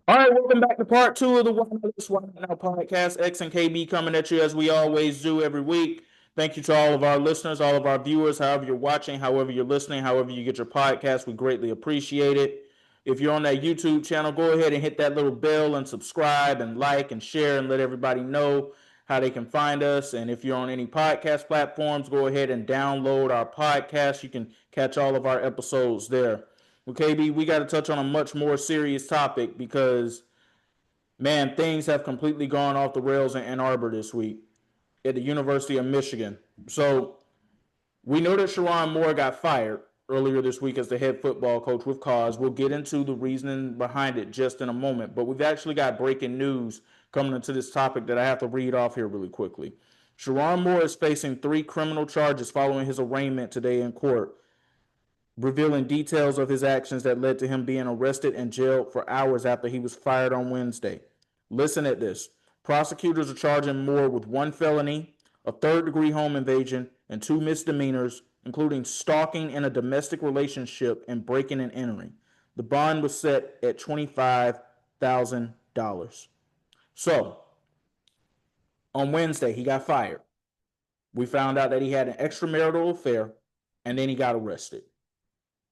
All right, welcome back to part two of the One Now podcast. X and KB coming at you as we always do every week. Thank you to all of our listeners, all of our viewers, however you're watching, however you're listening, however you get your podcast. We greatly appreciate it. If you're on that YouTube channel, go ahead and hit that little bell and subscribe and like and share and let everybody know how they can find us. And if you're on any podcast platforms, go ahead and download our podcast. You can catch all of our episodes there. Well, KB, we got to touch on a much more serious topic because, man, things have completely gone off the rails in Ann Arbor this week at the University of Michigan. So we know that Sherrone Moore got fired earlier this week as the head football coach with cause. We'll get into the reasoning behind it just in a moment. But we've actually got breaking news coming into this topic that I have to read off here really quickly. Sherrone Moore is facing 3 criminal charges following his arraignment today in court, revealing details of his actions that led to him being arrested and jailed for hours after he was fired on Wednesday. Listen at this. Prosecutors are charging Moore with 1 felony, a third-degree home invasion, and 2 misdemeanors, including stalking in a domestic relationship and breaking and entering. The bond was set at $25,000. So, on Wednesday, he got fired. We found out that he had an extramarital affair, and then he got arrested.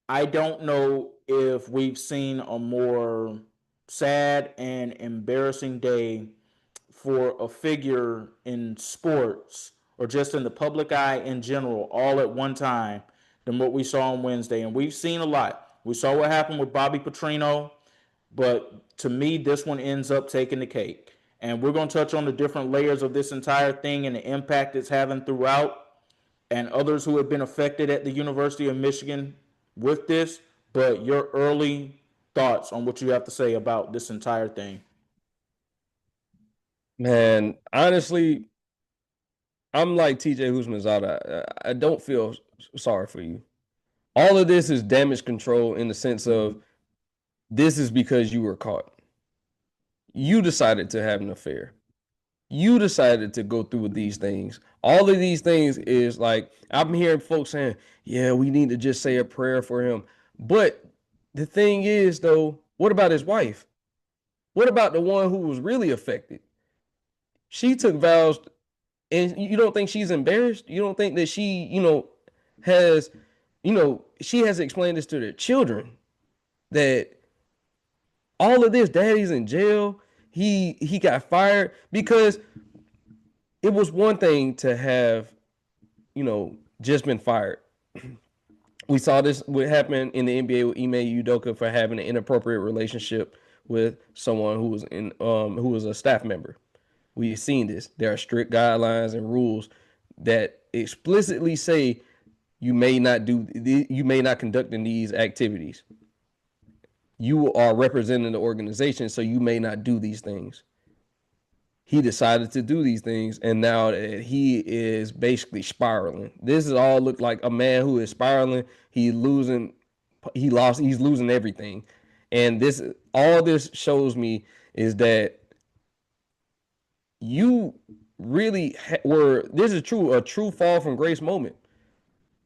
I don't know if we've seen a more sad and embarrassing day for a figure in sports or just in the public eye in general all at one time than what we saw on Wednesday. And we've seen a lot. We saw what happened with Bobby Petrino, but to me, this one ends up taking the cake. And we're going to touch on the different layers of this entire thing and the impact it's having throughout and others who have been affected at the University of Michigan with this, but your early thoughts on what you have to say about this entire thing. Man, honestly, I'm like TJ Husmanzada. I don't feel sorry for you. All of this is damage control in the sense of this is because you were caught. You decided to have an affair. You decided to go through with these things. All of these things is like, I'm hearing folks saying, yeah, we need to just say a prayer for him. But the thing is, though, what about his wife? What about the one who was really affected? She took vows, and you don't think she's embarrassed? You don't think that she, has, she has explained this to their children that all of this, daddy's in jail. He got fired because it was one thing to have, just been fired. We saw this what happened in the NBA with Ime Udoka for having an inappropriate relationship with someone who was a staff member. We've seen this. There are strict guidelines and rules that explicitly say you may not conduct in these activities. You are representing the organization, so you may not do these things. He decided to do these things, and now that he is basically spiraling. This is all look like a man who is spiraling. He's losing everything. And all this shows me is that you really this is a true fall from grace moment.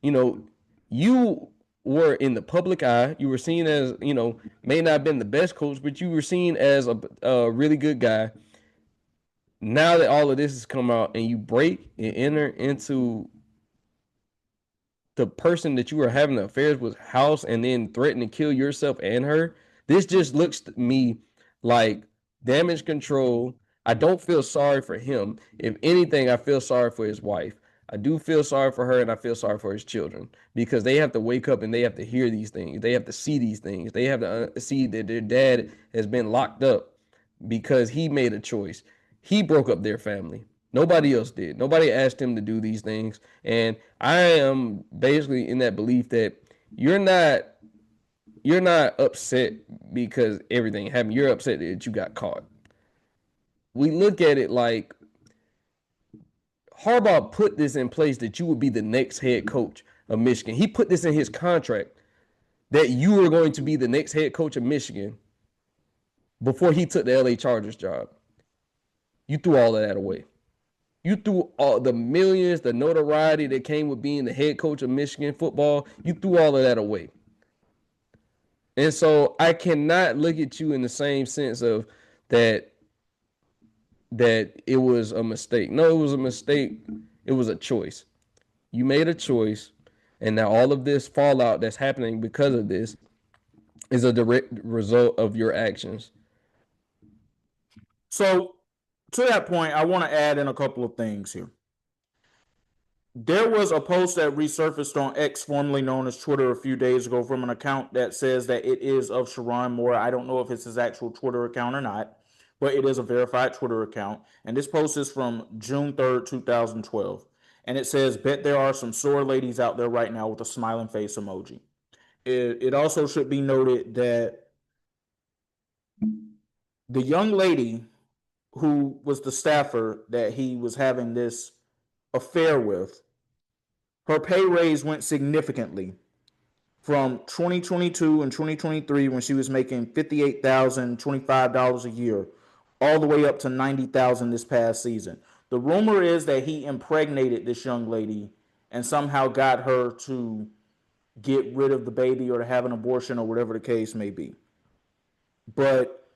You were in the public eye. You were seen as, may not have been the best coach, but you were seen as a really good guy. Now that all of this has come out and you break and enter into the person that you were having affairs with house and then threaten to kill yourself and her, this just looks to me like damage control. I don't feel sorry for him. If anything, I feel sorry for his wife. I do feel sorry for her, and I feel sorry for his children because they have to wake up and they have to hear these things. They have to see these things. They have to see that their dad has been locked up because he made a choice. He broke up their family. Nobody else did. Nobody asked him to do these things. And I am basically in that belief that you're not upset because everything happened. You're upset that you got caught. We look at it like Harbaugh put this in place that you would be the next head coach of Michigan. He put this in his contract that you were going to be the next head coach of Michigan before he took the LA Chargers job. You threw all of that away. You threw all the millions, the notoriety that came with being the head coach of Michigan football. You threw all of that away. And so I cannot look at you in the same sense of that it was a mistake. No, it was a mistake. It was a choice. You made a choice, and now all of this fallout that's happening because of this is a direct result of your actions. So, to that point, I want to add in a couple of things here. There was a post that resurfaced on X, formerly known as Twitter, a few days ago from an account that says that it is of Sherrone Moore. I don't know if it's his actual Twitter account or not, but it is a verified Twitter account. And this post is from June 3rd, 2012. And it says, "Bet there are some sore ladies out there right now," with a smiling face emoji. It also should be noted that the young lady who was the staffer that he was having this affair with, her pay raise went significantly from 2022 and 2023, when she was making $58,025 a year, all the way up to $90,000 this past season. The rumor is that he impregnated this young lady and somehow got her to get rid of the baby or to have an abortion or whatever the case may be. But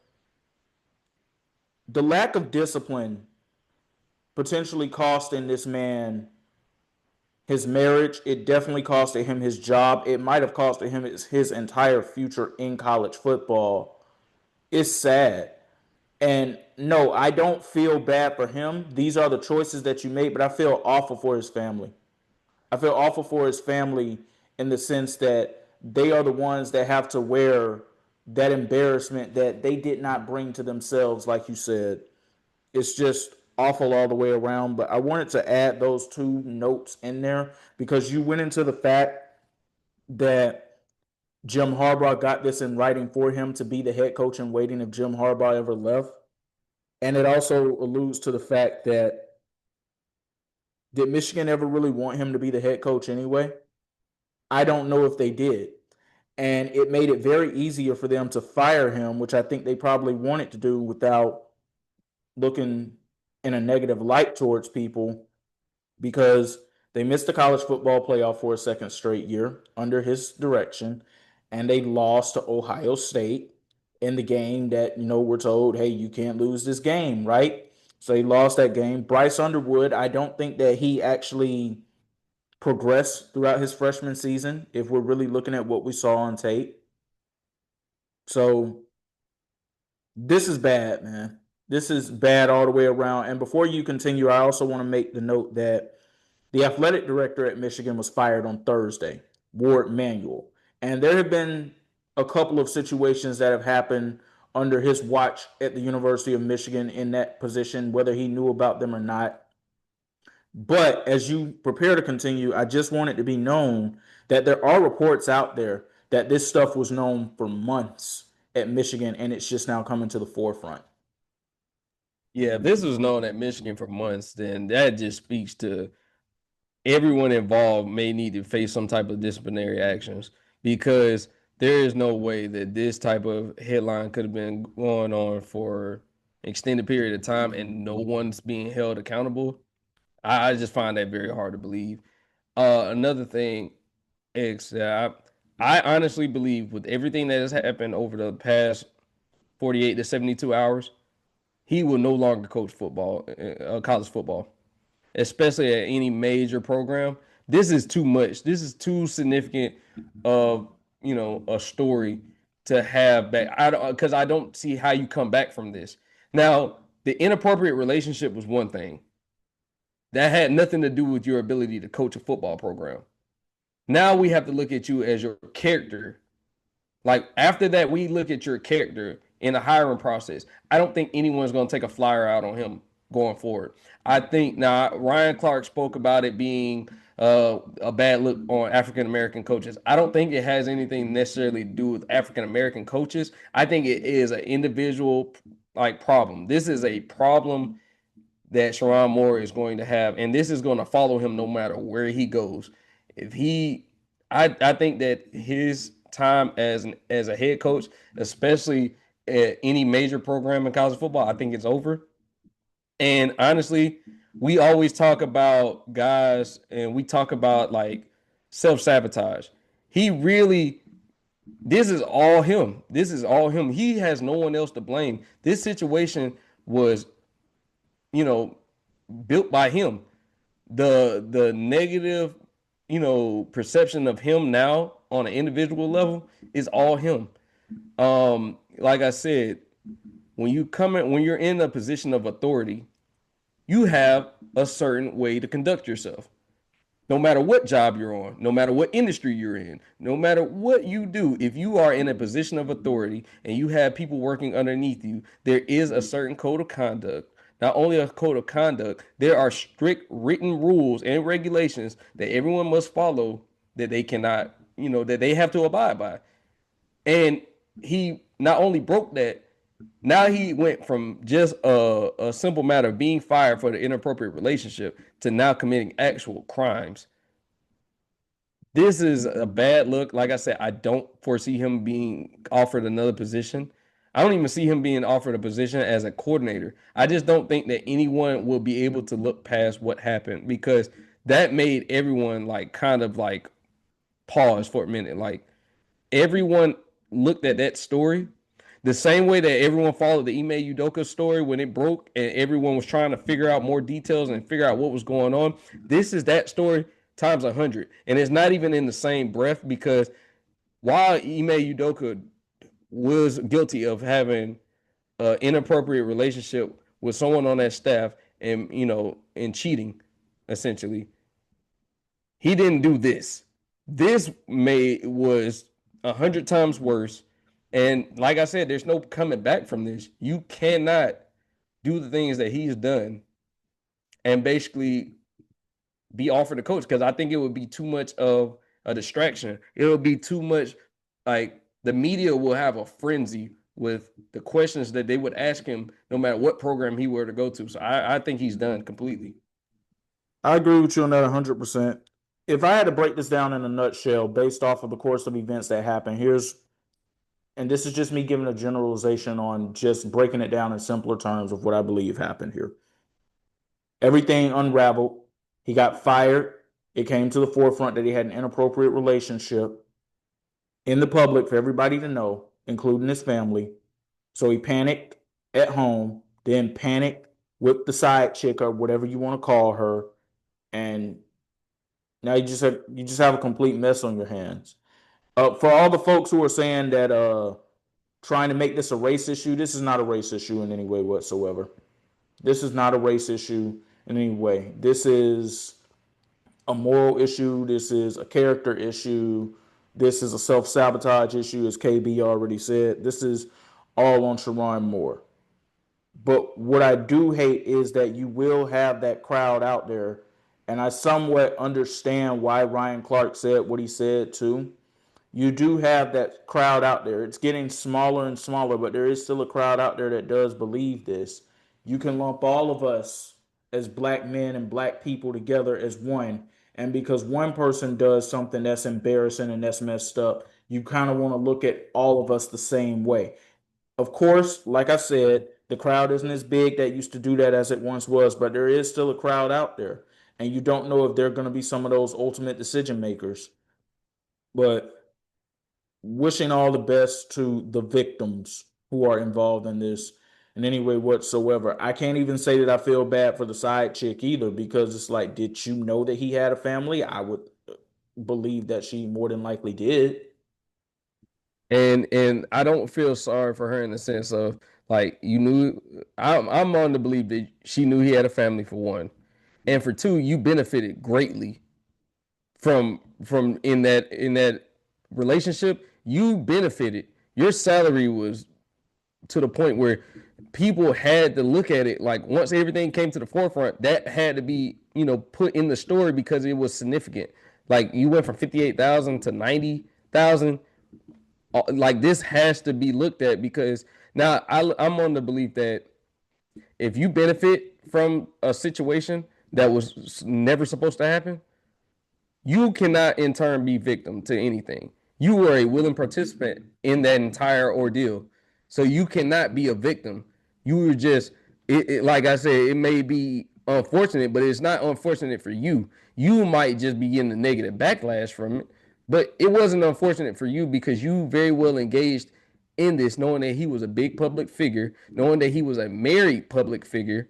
the lack of discipline potentially costing this man his marriage. It definitely costed him his job. It might have costed him his entire future in college football. It's sad. And no, I don't feel bad for him. These are the choices that you made, but I feel awful for his family. I feel awful for his family in the sense that they are the ones that have to wear that embarrassment that they did not bring to themselves, like you said. It's just awful all the way around. But I wanted to add those two notes in there because you went into the fact that Jim Harbaugh got this in writing for him to be the head coach in waiting if Jim Harbaugh ever left. And it also alludes to the fact that, did Michigan ever really want him to be the head coach anyway? I don't know if they did. And it made it very easier for them to fire him, which I think they probably wanted to do without looking in a negative light towards people, because they missed the college football playoff for a second straight year under his direction, and they lost to Ohio State in the game that, we're told, hey, you can't lose this game, right? So they lost that game. Bryce Underwood, I don't think that he actually progressed throughout his freshman season, if we're really looking at what we saw on tape. So this is bad, man. This is bad all the way around. And before you continue, I also want to make the note that the athletic director at Michigan was fired on Thursday, Warde Manuel. And there have been a couple of situations that have happened under his watch at the University of Michigan in that position, whether he knew about them or not. But as you prepare to continue, I just want it to be known that there are reports out there that this stuff was known for months at Michigan, and it's just now coming to the forefront. Yeah, if this was known at Michigan for months, then that just speaks to everyone involved may need to face some type of disciplinary actions, because there is no way that this type of headline could have been going on for an extended period of time and no one's being held accountable. I just find that very hard to believe. Another thing, I honestly believe with everything that has happened over the past 48 to 72 hours, he will no longer coach football, college football, especially at any major program. This is too much. This is too significant of a story to have back. Because I don't see how you come back from this. Now, the inappropriate relationship was one thing. That had nothing to do with your ability to coach a football program. Now we have to look at you as your character. Like after that, we look at your character in the hiring process. I don't think anyone's going to take a flyer out on him going forward. I think now Ryan Clark spoke about it being a bad look on African American coaches. I don't think it has anything necessarily to do with African American coaches. I think it is an individual problem. This is a problem that Sherrone Moore is going to have, and this is going to follow him no matter where he goes. I think that his time as a head coach, especially at any major program in college football, I think it's over. And honestly, we always talk about guys and we talk about like self-sabotage. He really This is all him. This is all him. He has no one else to blame. This situation was, you know, built by him. The negative, perception of him now on an individual level is all him. Like I said, when you're in a position of authority, you have a certain way to conduct yourself. No matter what job you're on, no matter what industry you're in, no matter what you do, if you are in a position of authority and you have people working underneath you, there is a certain code of conduct. Not only a code of conduct, there are strict written rules and regulations that everyone must follow that they cannot, that they have to abide by. And he not only broke that, now he went from just a simple matter of being fired for the inappropriate relationship to now committing actual crimes. This is a bad look. Like I said, I don't foresee him being offered another position. I don't even see him being offered a position as a coordinator. I just don't think that anyone will be able to look past what happened because that made everyone like kind of like pause for a minute. Like everyone looked at that story the same way that everyone followed the Ime Udoka story when it broke and everyone was trying to figure out more details and figure out what was going on. This is that story times 100. And it's not even in the same breath because while Ime Udoka was guilty of having an inappropriate relationship with someone on that staff and, and cheating, essentially, he didn't do this. This was 100 times worse. And like I said, there's no coming back from this. You cannot do the things that he's done and basically be offered a coach because I think it would be too much of a distraction. It would be too much like the media will have a frenzy with the questions that they would ask him no matter what program he were to go to. So I think he's done completely. I agree with you on that 100%. If I had to break this down in a nutshell based off of the course of events that happened, and this is just me giving a generalization on just breaking it down in simpler terms of what I believe happened here. Everything unraveled. He got fired. It came to the forefront that he had an inappropriate relationship in the public for everybody to know, including his family. So he panicked at home, then panicked with the side chick or whatever you want to call her, and now you just have a complete mess on your hands. For all the folks who are saying that trying to make this a race issue, this is not a race issue in any way whatsoever. This is not a race issue in any way. This is a moral issue. This is a character issue. This is a self-sabotage issue, as KB already said. This is all on Sherrone Moore. But what I do hate is that you will have that crowd out there. And I somewhat understand why Ryan Clark said what he said too. You do have that crowd out there. It's getting smaller and smaller, but there is still a crowd out there that does believe this. You can lump all of us as black men and black people together as one. And because one person does something that's embarrassing and that's messed up, you kind of want to look at all of us the same way. Of course, like I said, the crowd isn't as big that used to do that as it once was, but there is still a crowd out there. And you don't know if they're going to be some of those ultimate decision makers. But wishing all the best to the victims who are involved in this in any way whatsoever. I can't even say that I feel bad for the side chick either because it's like, did you know that he had a family? I would believe that she more than likely did. And I don't feel sorry for her in the sense of like you knew I'm on to believe that she knew he had a family for one. And for two, you benefited greatly from in that relationship. You benefited. Your salary was to the point where people had to look at it like once everything came to the forefront, that had to be, put in the story because it was significant. Like you went from 58,000 to 90,000. Like this has to be looked at because now I'm on the belief that if you benefit from a situation that was never supposed to happen, you cannot in turn be victim to anything. You were a willing participant in that entire ordeal. So you cannot be a victim. You were just, like I said, it may be unfortunate, but it's not unfortunate for you. You might just be getting a negative backlash from it. But it wasn't unfortunate for you because you very well engaged in this, knowing that he was a big public figure, knowing that he was a married public figure,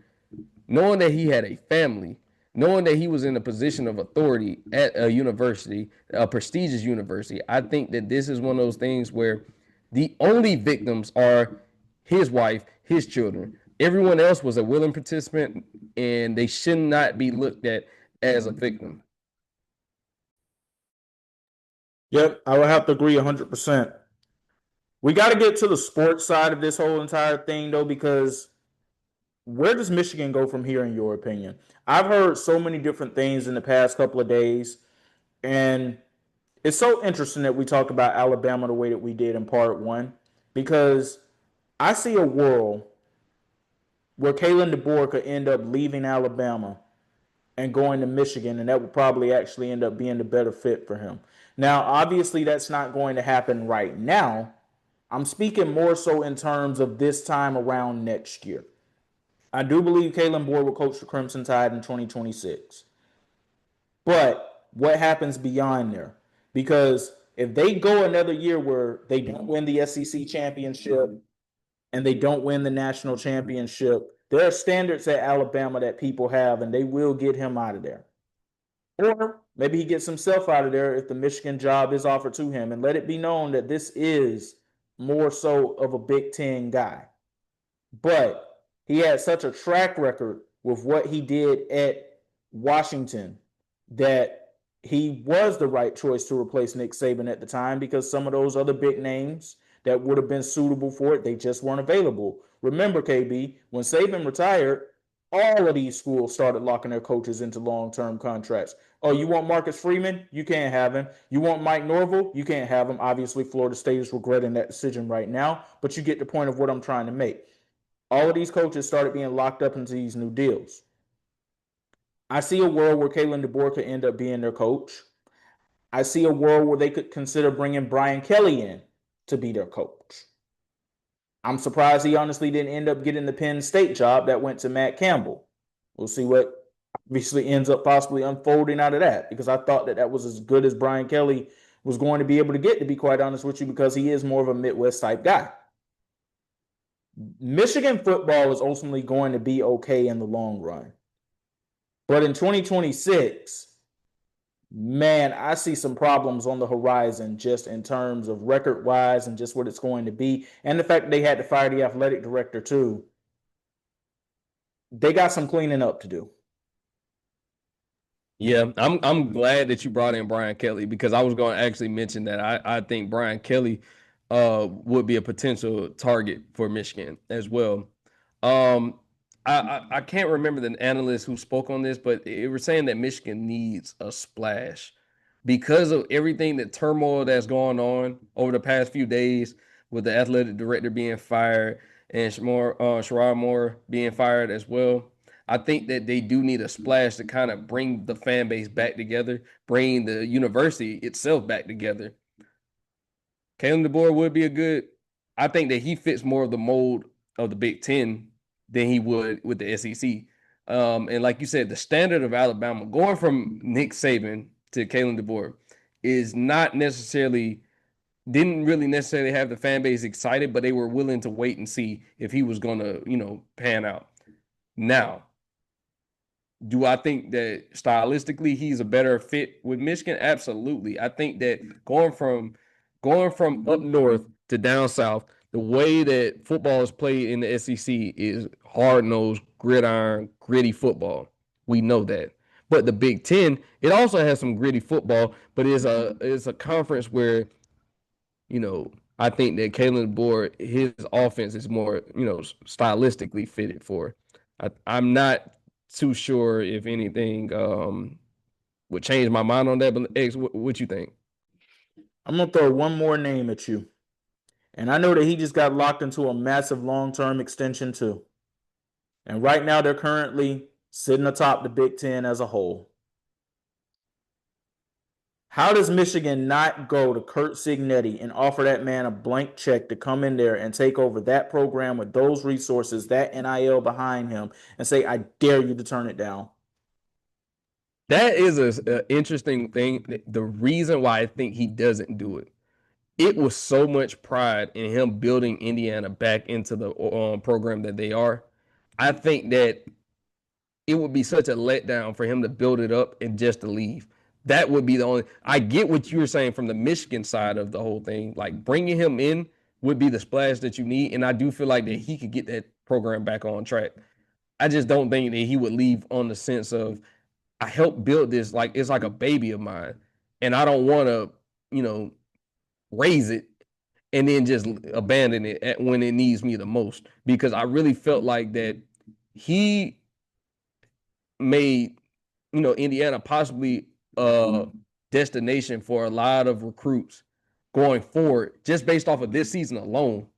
knowing that he had a family, knowing that he was in a position of authority at a university, a prestigious university. I think that this is one of those things where the only victims are his wife, his children. Everyone else was a willing participant, and they should not be looked at as a victim. Yep, I would have to agree 100%. We got to get to the sports side of this whole entire thing, though, because where does Michigan go from here, in your opinion? I've heard so many different things in the past couple of days, and it's so interesting that we talk about Alabama the way that we did in part one, because I see a world where Kalen DeBoer could end up leaving Alabama and going to Michigan, and that would probably actually end up being the better fit for him. Now, obviously, that's not going to happen right now. I'm speaking more so in terms of this time around next year. I do believe Kalen DeBoer will coach the Crimson Tide in 2026. But what happens beyond there? Because if they go another year where they don't win the SEC championship and they don't win the national championship, there are standards at Alabama that people have, and they will get him out of there. Or maybe he gets himself out of there if the Michigan job is offered to him. And let it be known that this is more so of a Big Ten guy. But he had such a track record with what he did at Washington that he was the right choice to replace Nick Saban at the time, because some of those other big names that would have been suitable for it, they just weren't available. Remember, KB, when Saban retired, all of these schools started locking their coaches into long-term contracts. Oh, you want Marcus Freeman? You can't have him. You want Mike Norvell? You can't have him. Obviously, Florida State is regretting that decision right now, but you get the point of what I'm trying to make. All of these coaches started being locked up into these new deals. I see a world where Kalen DeBoer could end up being their coach. I see a world where they could consider bringing Brian Kelly in to be their coach. I'm surprised he honestly didn't end up getting the Penn State job that went to Matt Campbell. We'll see what obviously ends up possibly unfolding out of that, because I thought that that was as good as Brian Kelly was going to be able to get, to be quite honest with you, because he is more of a Midwest type guy. Michigan football is ultimately going to be okay in the long run. But in 2026, man, I see some problems on the horizon just in terms of record wise and just what it's going to be. And the fact that they had to fire the athletic director too. They got some cleaning up to do. Yeah, I'm glad that you brought in Brian Kelly, because I was going to actually mention that I think Brian Kelly would be a potential target for Michigan as well. Um, I can't remember the analyst who spoke on this, but they were saying that Michigan needs a splash because of everything, that turmoil that's going on over the past few days, with the athletic director being fired and Sherrone Moore being fired as well. I think that they do need a splash to kind of bring the fan base back together, bring the university itself back together. Kalen DeBoer would be a good. I think that he fits more of the mold of the Big Ten than he would with the SEC. And like you said, the standard of Alabama going from Nick Saban to Kalen DeBoer is not necessarily, didn't really necessarily have the fan base excited, but they were willing to wait and see if he was going to, pan out. Now, do I think that stylistically he's a better fit with Michigan? Absolutely. I think that going from up north to down south, the way that football is played in the SEC is hard-nosed, gridiron, gritty football. We know that. But the Big Ten, it also has some gritty football, but it's a conference where, I think that Kalen DeBoer, his offense is more, stylistically fitted for. I'm not too sure if anything would change my mind on that. But X, what you think? I'm going to throw one more name at you. And I know that he just got locked into a massive long-term extension too. And right now they're currently sitting atop the Big Ten as a whole. How does Michigan not go to Kurt Cignetti and offer that man a blank check to come in there and take over that program with those resources, that NIL behind him, and say, I dare you to turn it down? That is a interesting thing. The reason why I think he doesn't do it, it was so much pride in him building Indiana back into the program that they are. I think that it would be such a letdown for him to build it up and just to leave. That would be the only. I get what you were saying from the Michigan side of the whole thing. Like bringing him in would be the splash that you need, and I do feel like that he could get that program back on track. I just don't think that he would leave on the sense of I helped build this, like it's like a baby of mine, and I don't want to, you know, raise it and then just abandon it when it needs me the most. Because I really felt like that he made, Indiana possibly a destination for a lot of recruits going forward, just based off of this season alone.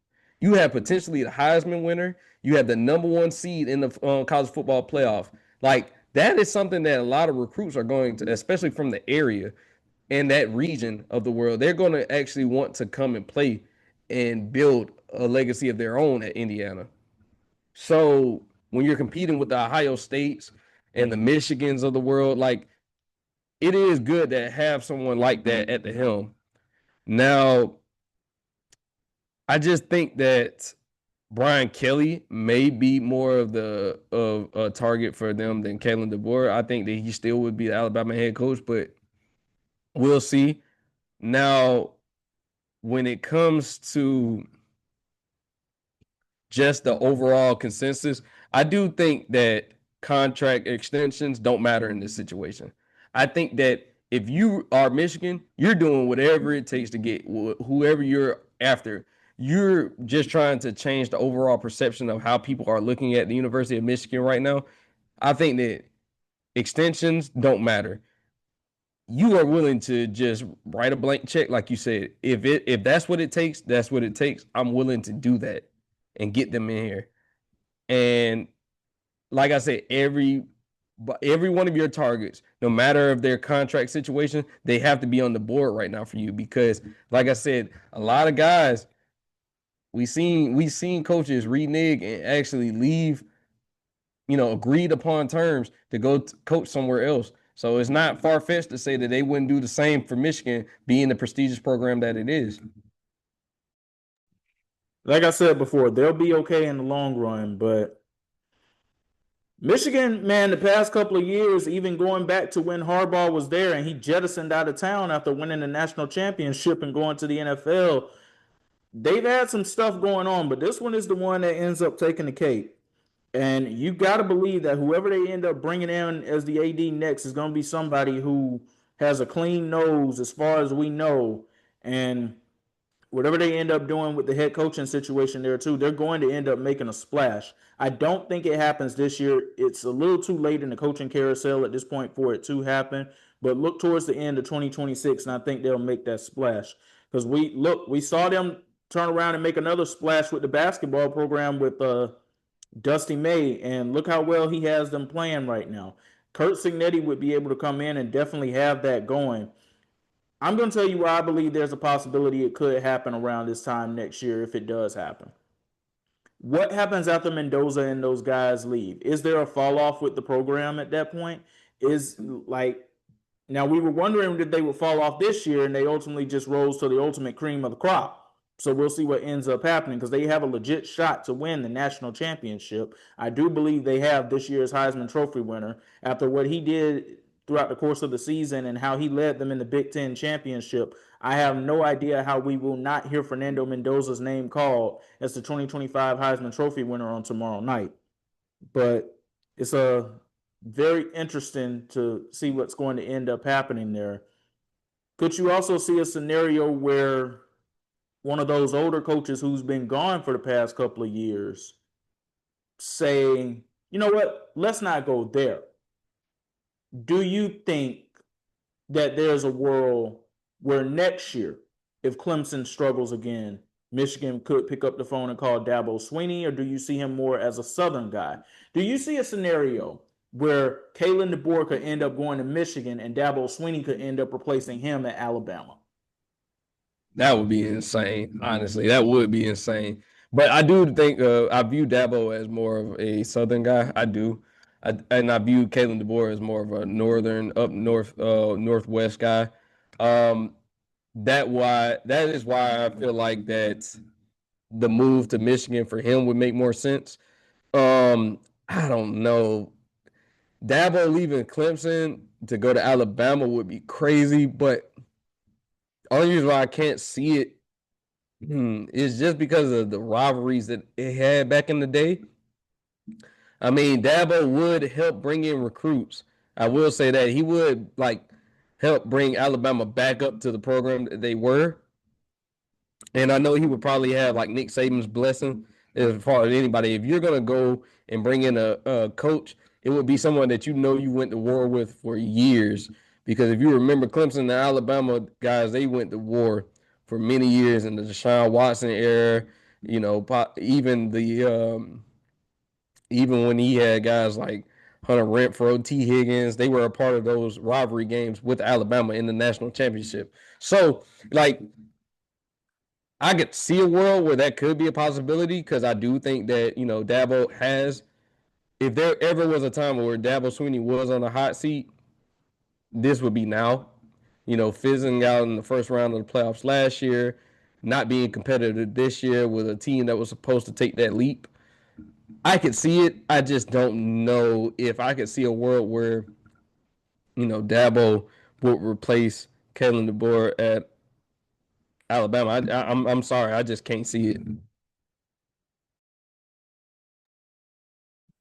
You have potentially the Heisman winner. You have the number one seed in the college football playoff. Like that is something that a lot of recruits are going to, especially from the area and that region of the world, they're going to actually want to come and play and build a legacy of their own at Indiana. So when you're competing with the Ohio States and the Michigans of the world, like it is good to have someone like that at the helm. Now, I just think that Brian Kelly may be more of a target for them than Kalen DeBoer. I think that he still would be the Alabama head coach, but we'll see. Now, when it comes to just the overall consensus, I do think that contract extensions don't matter in this situation. I think that if you are Michigan, you're doing whatever it takes to get whoever you're after. You're just trying to change the overall perception of how people are looking at the University of Michigan right now. I think that extensions don't matter. You are willing to just write a blank check, like you said. If that's what it takes, that's what it takes. I'm willing to do that and get them in here. And like I said, every one of your targets, no matter of their contract situation, they have to be on the board right now for you because, like I said, a lot of guys we seen coaches renege and actually leave, agreed upon terms to go coach somewhere else. So it's not far fetched to say that they wouldn't do the same for Michigan, being the prestigious program that it is. Like I said before, they'll be okay in the long run, but Michigan, man, the past couple of years, even going back to when Harbaugh was there and he jettisoned out of town after winning the national championship and going to the NFL, they've had some stuff going on, but this one is the one that ends up taking the cake. And you got to believe that whoever they end up bringing in as the AD next is going to be somebody who has a clean nose, as far as we know. And whatever they end up doing with the head coaching situation there too, they're going to end up making a splash. I don't think it happens this year. It's a little too late in the coaching carousel at this point for it to happen. But look towards the end of 2026, and I think they'll make that splash. Because we saw them turn around and make another splash with the basketball program with Dusty May, and look how well he has them playing right now. Kurt Signetti would be able to come in and definitely have that going. I'm going to tell you why I believe there's a possibility it could happen around this time next year if it does happen. What happens after Mendoza and those guys leave? Is there a fall off with the program at that point? Is like now we were wondering that they would fall off this year and they ultimately just rose to the ultimate cream of the crop. So we'll see what ends up happening because they have a legit shot to win the national championship. I do believe they have this year's Heisman Trophy winner after what he did throughout the course of the season and how he led them in the Big Ten championship. I have no idea how we will not hear Fernando Mendoza's name called as the 2025 Heisman Trophy winner on tomorrow night. But it's a very interesting to see what's going to end up happening there. Could you also see a scenario where one of those older coaches who's been gone for the past couple of years saying, you know what, let's not go there? Do you think that there's a world where next year, if Clemson struggles again, Michigan could pick up the phone and call Dabo Swinney, or do you see him more as a Southern guy? Do you see a scenario where Kalen DeBoer could end up going to Michigan and Dabo Swinney could end up replacing him at Alabama? That would be insane. Honestly, that would be insane. But I do think I view Dabo as more of a Southern guy. I do. I view Kalen DeBoer as more of a northern, up north, northwest guy. Um, that is why I feel like that the move to Michigan for him would make more sense. I don't know. Dabo leaving Clemson to go to Alabama would be crazy, but only reason why I can't see it is just because of the rivalries that it had back in the day. I mean, Dabo would help bring in recruits. I will say that he would like help bring Alabama back up to the program that they were. And I know he would probably have like Nick Saban's blessing as far as anybody. If you're gonna go and bring in a coach, it would be someone that you know you went to war with for years. Because if you remember Clemson and Alabama guys, they went to war for many years in the Deshaun Watson era. You know, even even when he had guys like Hunter Renfro, T. Higgins, they were a part of those rivalry games with Alabama in the national championship. So, like, I could see a world where that could be a possibility because I do think that, Dabo has, if there ever was a time where Dabo Swinney was on the hot seat, this would be now. Fizzing out in the first round of the playoffs last year, not being competitive this year with a team that was supposed to take that leap. I could see it. I just don't know if I could see a world where, Dabo would replace Kellen DeBoer at Alabama. I'm sorry, I just can't see it.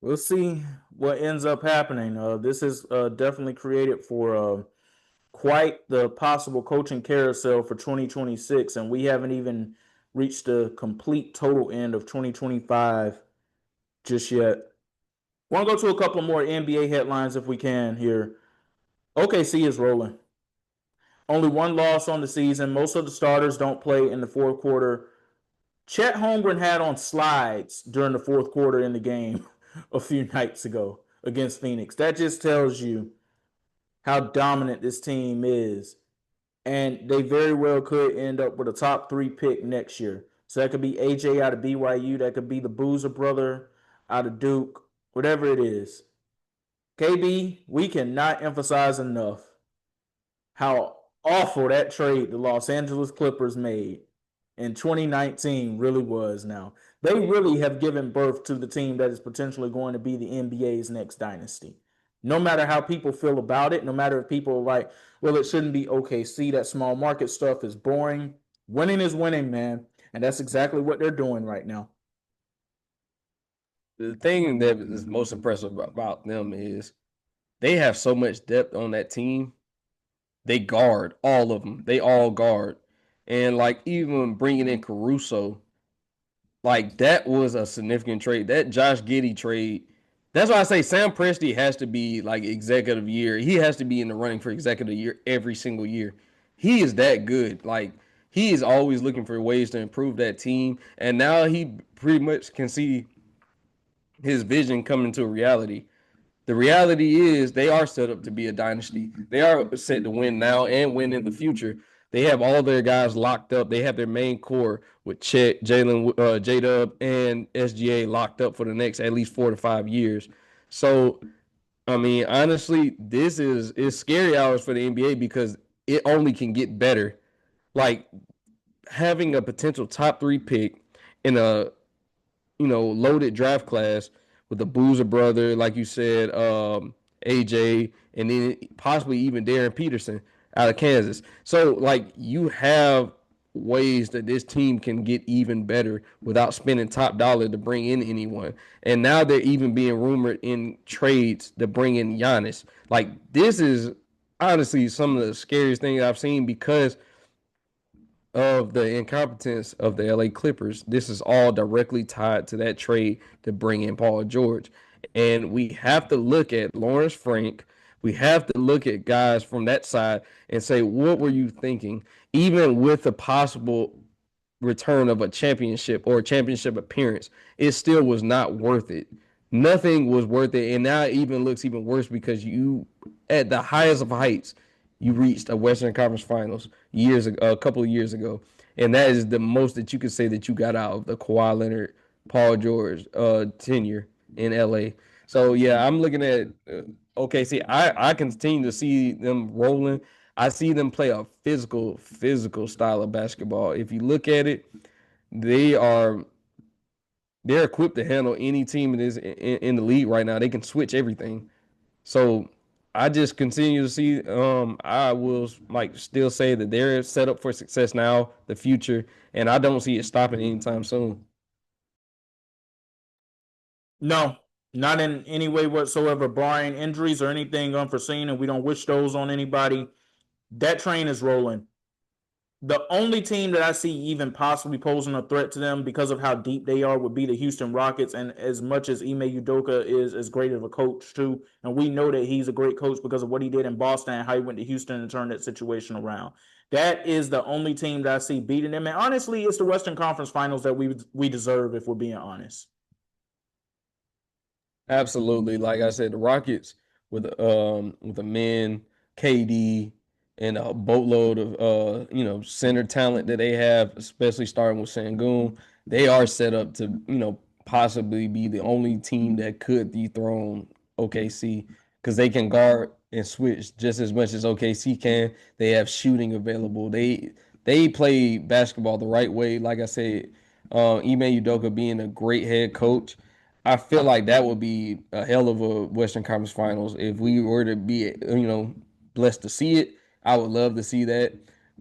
We'll see what ends up happening. This is definitely created for quite the possible coaching carousel for 2026, and we haven't even reached the complete total end of 2025 just yet. Want to go to a couple more NBA headlines if we can here. OKC is rolling. Only one loss on the season. Most of the starters don't play in the fourth quarter. Chet Holmgren had on slides during the fourth quarter in the game a few nights ago against Phoenix. That just tells you how dominant this team is. And they very well could end up with a top 3 pick next year. So that could be AJ out of BYU. That could be the Boozer brother out of Duke. Whatever it is. KB, we cannot emphasize enough how awful that trade the Los Angeles Clippers made in 2019 really was now. They really have given birth to the team that is potentially going to be the NBA's next dynasty. No matter how people feel about it, no matter if people are like, well, it shouldn't be OKC, that small market stuff is boring. Winning is winning, man. And that's exactly what they're doing right now. The thing that is most impressive about them is they have so much depth on that team. They guard all of them. They all guard. And like even bringing in Caruso, like that was a significant trade. That Josh Giddey trade. That's why I say Sam Presti has to be like executive year. He has to be in the running for executive year every single year. He is that good. Like he is always looking for ways to improve that team. And now he pretty much can see his vision coming to reality. The reality is they are set up to be a dynasty. They are set to win now and win in the future. They have all their guys locked up. They have their main core with Chet, Jalen, J-Dub, and SGA locked up for the next at least 4 to 5 years. So, I mean, honestly, this is scary hours for the NBA because it only can get better. Like having a potential top 3 pick in a loaded draft class with the Boozer brother, like you said, AJ, and then possibly even Darren Peterson out of Kansas. So, like, you have ways that this team can get even better without spending top dollar to bring in anyone. And now they're even being rumored in trades to bring in Giannis. Like, this is honestly some of the scariest things I've seen because of the incompetence of the LA Clippers. This is all directly tied to that trade to bring in Paul George. And we have to look at Lawrence Frank. We have to look at guys from that side and say, what were you thinking? Even with the possible return of a championship or a championship appearance, it still was not worth it. Nothing was worth it. And now it even looks even worse because you, at the highest of heights, you reached a Western Conference Finals a couple of years ago, and that is the most that you could say that you got out of the Kawhi Leonard, Paul George tenure in LA. So yeah, I'm looking at OKC. I continue to see them rolling. I see them play a physical style of basketball. If you look at it, they are they're equipped to handle any team that is in the league right now. They can switch everything. So I just continue to see. I will like still say that they're set up for success now, the future, and I don't see it stopping anytime soon. No, not in any way whatsoever, barring injuries or anything unforeseen, and we don't wish those on anybody. That train is rolling. The only team that I see even possibly posing a threat to them because of how deep they are would be the Houston Rockets. And as much as Ime Udoka is as great of a coach too, and we know that he's a great coach because of what he did in Boston and how he went to Houston and turned that situation around. That is the only team that I see beating them. And honestly, it's the Western Conference Finals that we deserve if we're being honest. Absolutely. Like I said, the Rockets with a man, KD, and a boatload of center talent that they have, especially starting with Sangoon, they are set up to, possibly be the only team that could dethrone OKC because they can guard and switch just as much as OKC can. They have shooting available. They play basketball the right way. Like I said, Ime Udoka being a great head coach, I feel like that would be a hell of a Western Conference Finals if we were to be, blessed to see it. I would love to see that.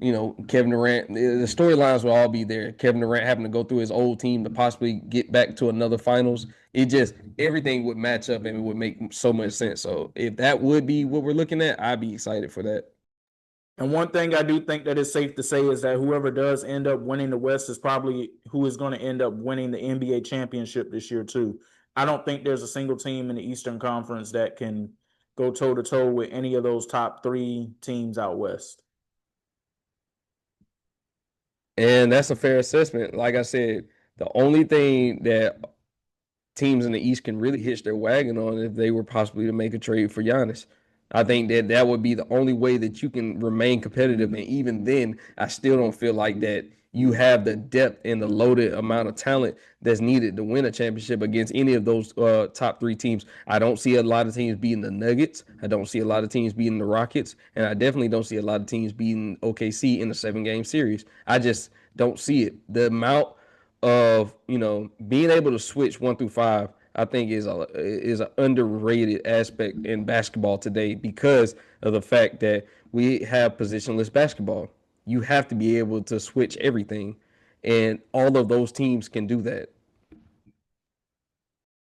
Kevin Durant, the storylines will all be there. Kevin Durant having to go through his old team to possibly get back to another finals. It just everything would match up and it would make so much sense. So if that would be what we're looking at, I'd be excited for that. And one thing I do think that is safe to say is that whoever does end up winning the West is probably who is going to end up winning the NBA championship this year, too. I don't think there's a single team in the Eastern Conference that can go toe to toe with any of those top three teams out West. And that's a fair assessment. Like I said, the only thing that teams in the East can really hitch their wagon on if they were possibly to make a trade for Giannis. I think that that would be the only way that you can remain competitive. And even then, I still don't feel like that you have the depth and the loaded amount of talent that's needed to win a championship against any of those top three teams. I don't see a lot of teams beating the Nuggets. I don't see a lot of teams beating the Rockets. And I definitely don't see a lot of teams beating OKC in a 7-game series. I just don't see it. The amount of being able to switch 1 through 5, I think is an underrated aspect in basketball today because of the fact that we have positionless basketball. You have to be able to switch everything, and all of those teams can do that.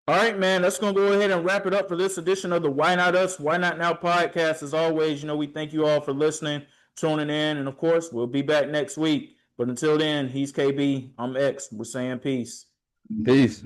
All right, man, that's going to go ahead and wrap it up for this edition of the Why Not Us, Why Not Now podcast. As always, we thank you all for listening, tuning in, and of course, we'll be back next week. But until then, he's KB, I'm X. We're saying peace. Peace.